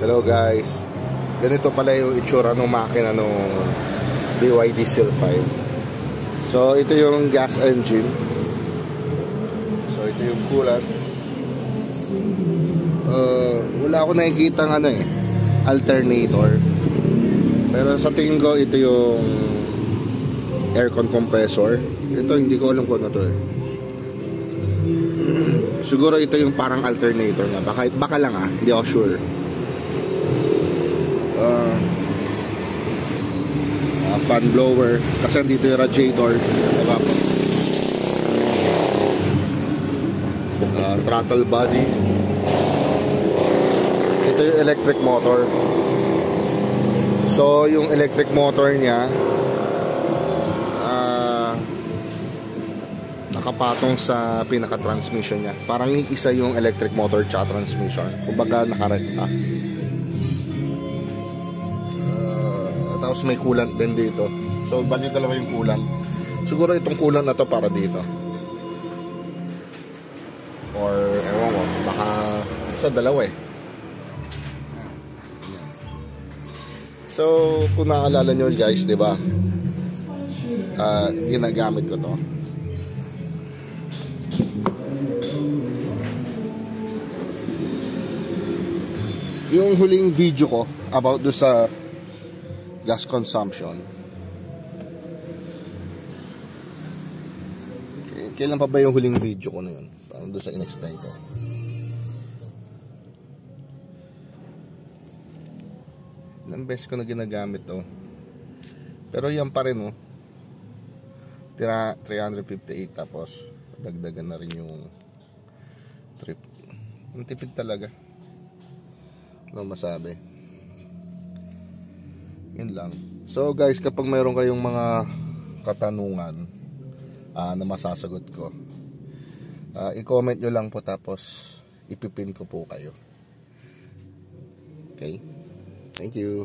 Hello guys, ganito pala yung itsura ng makina ng BYD Seal 5. So ito yung gas engine. So ito yung coolant. Wala ako nakikita ng alternator. Pero sa tingin ko ito yung aircon compressor. Ito hindi ko alam kung ano to Siguro ito yung parang alternator na. Baka lang hindi ako sure. Fan blower kasi dito yung radiator, diba? Throttle body. Ito yung electric motor. So yung electric motor niya nakapatong sa pinaka-transmission niya. Parang isa yung electric motor tsaka transmission. Kumbaga nakarekta. Tapos may coolant din dito. So bali dalawa yung coolant. Siguro itong coolant na to para dito. Or ewan ko, baka sa dalawa So kung naaalala nyo guys, di ba? Ginagamit ko to. Yung huling video ko about do sa gas consumption. Kailan pa ba yung huling video ko na yun? Parang doon sa in-explain ko. Ilang beses ko na ginagamit to. Pero yan pa rin tira 358 tapos dagdagan na rin yung trip. Ang tipid talaga. Ano masabi? Yun lang. So guys, kapag mayroon kayong mga katanungan na masasagot ko, i-comment nyo lang po tapos ipipin ko po kayo. Okay? Thank you.